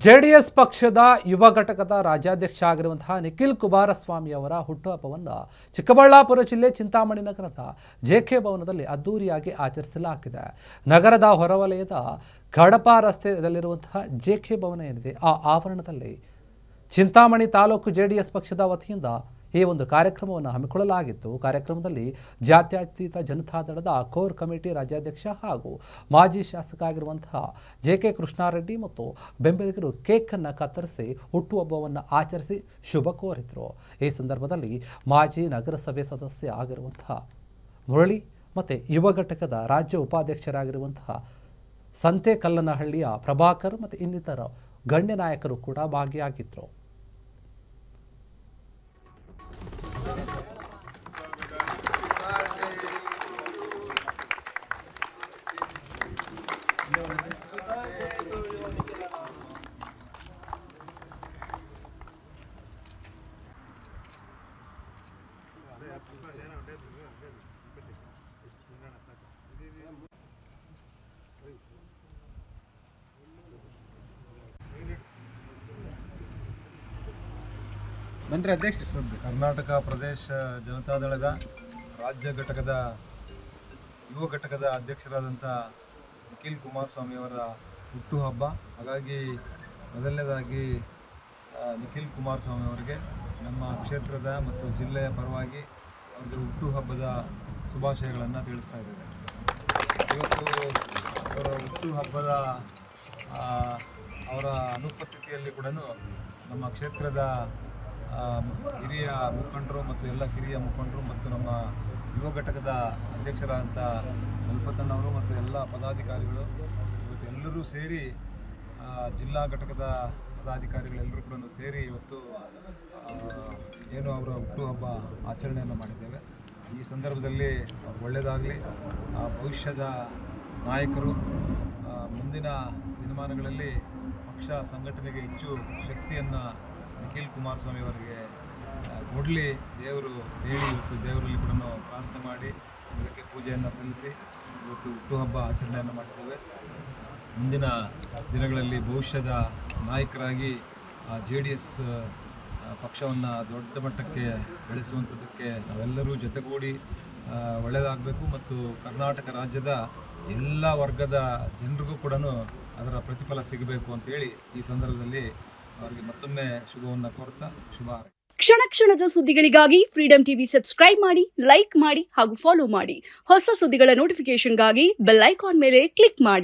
JDS ಪಕ್ಷದ ಯುವ ಘಟಕದ ರಾಜ್ಯಾಧ್ಯಕ್ಷ ಆಗಿರುವಂತಹ ನಿಖಿಲ್ ಕುಮಾರಸ್ವಾಮಿ ಅವರ ಹುಟ್ಟುಹಬ್ಬವನ್ನು ಚಿಕ್ಕಬಳ್ಳಾಪುರ ಜಿಲ್ಲೆ ಚಿಂತಾಮಣಿ ನಗರದ ಜೆಕೆ ಭವನದಲ್ಲಿ ಅದ್ದೂರಿಯಾಗಿ ಆಚರಿಸಲಾಗಿದೆ. ನಗರದ ಹೊರವಲಯದ ಕಡಪ ರಸ್ತೆಯಲ್ಲಿರುವಂತಹ ಜೆಕೆ ಭವನ ಏನಿದೆ ಆ ಆವರಣದಲ್ಲಿ ಚಿಂತಾಮಣಿ ತಾಲೂಕು ಜೆಡಿಎಸ್ ಪಕ್ಷದ ವತಿಯಿಂದ ಈ ಒಂದು ಕಾರ್ಯಕ್ರಮವನ್ನು ಹಮ್ಮಿಕೊಳ್ಳಲಾಗಿತ್ತು. ಕಾರ್ಯಕ್ರಮದಲ್ಲಿ ಜಾತ್ಯತೀತ ಜನತಾದಳದ ಕೋರ್ ಕಮಿಟಿ ರಾಜ್ಯಾಧ್ಯಕ್ಷ ಹಾಗೂ ಮಾಜಿ ಶಾಸಕ ಆಗಿರುವಂತಹ ಜೆ.ಕೆ. ಕೃಷ್ಣಾರೆಡ್ಡಿ ಮತ್ತು ಬೆಂಬಲಿಗರು ಕೇಕ್ ಅನ್ನು ಕತ್ತರಿಸಿ ಹುಟ್ಟುಹಬ್ಬವನ್ನು ಆಚರಿಸಿ ಶುಭ ಕೋರಿದರು. ಈ ಸಂದರ್ಭದಲ್ಲಿ ಮಾಜಿ ನಗರಸಭೆ ಸದಸ್ಯ ಆಗಿರುವಂತಹ ಮುರಳಿ ಮತ್ತು ಯುವ ಘಟಕದ ರಾಜ್ಯ ಉಪಾಧ್ಯಕ್ಷರಾಗಿರುವಂತಹ ಸಂತೆಕಲ್ಲನಹಳ್ಳಿಯ ಪ್ರಭಾಕರ್ ಮತ್ತು ಇನ್ನಿತರ ಗಣ್ಯ ನಾಯಕರು ಕೂಡ ಭಾಗಿಯಾಗಿದ್ದರು. ಕರ್ನಾಟಕ ಪ್ರದೇಶ ಜನತಾದಳದ ರಾಜ್ಯ ಘಟಕದ ಯುವ ಘಟಕದ ಅಧ್ಯಕ್ಷರಾದಂಥ ನಿಖಿಲ್ ಕುಮಾರಸ್ವಾಮಿ ಅವರ ಹುಟ್ಟುಹಬ್ಬ. ಹಾಗಾಗಿ ಮೊದಲನೇದಾಗಿ ನಿಖಿಲ್ ಕುಮಾರಸ್ವಾಮಿ ಅವರಿಗೆ ನಮ್ಮ ಕ್ಷೇತ್ರದ ಮತ್ತು ಜಿಲ್ಲೆಯ ಪರವಾಗಿ ಅವರಿಗೆ ಹುಟ್ಟುಹಬ್ಬದ ಶುಭಾಶಯಗಳನ್ನು ತಿಳಿಸ್ತಾ ಇದ್ದೇವೆ. ಇವತ್ತು ಅವರ ಹುಟ್ಟುಹಬ್ಬದ ಅವರ ಅನುಪಸ್ಥಿತಿಯಲ್ಲಿ ಕೂಡ ನಮ್ಮ ಕ್ಷೇತ್ರದ ಹಿರಿಯ ಮುಖಂಡರು ಮತ್ತು ಎಲ್ಲ ಕಿರಿಯ ಮುಖಂಡರು ಮತ್ತು ನಮ್ಮ ಯುವ ಘಟಕದ ಅಧ್ಯಕ್ಷರಾದಂಥ ಮಲ್ಪತಣ್ಣವರು ಮತ್ತು ಎಲ್ಲ ಪದಾಧಿಕಾರಿಗಳು ಇವತ್ತು ಎಲ್ಲರೂ ಸೇರಿ ಜಿಲ್ಲಾ ಘಟಕದ ಪದಾಧಿಕಾರಿಗಳೆಲ್ಲರೂ ಕೂಡ ಸೇರಿ ಇವತ್ತು ಏನು ಅವರ ಹುಟ್ಟುಹಬ್ಬ ಆಚರಣೆಯನ್ನು ಮಾಡಿದ್ದೇವೆ. ಈ ಸಂದರ್ಭದಲ್ಲಿ ಒಳ್ಳೆಯದಾಗಲಿ, ಭವಿಷ್ಯದ ನಾಯಕರು ಮುಂದಿನ ದಿನಮಾನಗಳಲ್ಲಿ ಪಕ್ಷ ಸಂಘಟನೆಗೆ ಹೆಚ್ಚು ಶಕ್ತಿಯನ್ನು ನಿಖಿಲ್ ಕುಮಾರಸ್ವಾಮಿ ಅವರಿಗೆ ಕೊಡಲಿ ದೇವರು ಹೇಳಿ ಇವತ್ತು ದೇವರಲ್ಲಿ ಕೂಡ ಪ್ರಾರ್ಥನೆ ಮಾಡಿ ಅದಕ್ಕೆ ಪೂಜೆಯನ್ನು ಸಲ್ಲಿಸಿ ಇವತ್ತು ಹುಟ್ಟುಹಬ್ಬ ಆಚರಣೆಯನ್ನು ಮಾಡಿದ್ದೇವೆ. ಮುಂದಿನ ದಿನಗಳಲ್ಲಿ ಭವಿಷ್ಯದ ನಾಯಕರಾಗಿ JDS ಪಕ್ಷವನ್ನು ದೊಡ್ಡ ಮಟ್ಟಕ್ಕೆ ಬೆಳೆಸುವಂಥದ್ದಕ್ಕೆ ನಾವೆಲ್ಲರೂ ಜೊತೆಗೂಡಿ ಒಳ್ಳೆಯದಾಗಬೇಕು ಮತ್ತು ಕರ್ನಾಟಕ ರಾಜ್ಯದ ಎಲ್ಲ ವರ್ಗದ ಜನರಿಗೂ ಕೂಡ ಅದರ ಪ್ರತಿಫಲ ಸಿಗಬೇಕು ಅಂತೇಳಿ ಈ ಸಂದರ್ಭದಲ್ಲಿ ಅವರಿಗೆ ಮತ್ತೊಮ್ಮೆ ಶುಭವನ್ನು ಕೋರ್ತಾ ಶುಭ. ಕ್ಷಣ ಕ್ಷಣದ ಸುದ್ದಿಗಳಿಗಾಗಿ ಫ್ರೀಡಂ ಟಿವಿ ಸಬ್ಸ್ಕ್ರೈಬ್ ಮಾಡಿ, ಲೈಕ್ ಮಾಡಿ ಹಾಗೂ ಫಾಲೋ ಮಾಡಿ. ಹೊಸ ಸುದ್ದಿಗಳ ನೋಟಿಫಿಕೇಶನ್ಗಾಗಿ ಬೆಲ್ ಐಕಾನ್ ಮೇಲೆ ಕ್ಲಿಕ್ ಮಾಡಿ.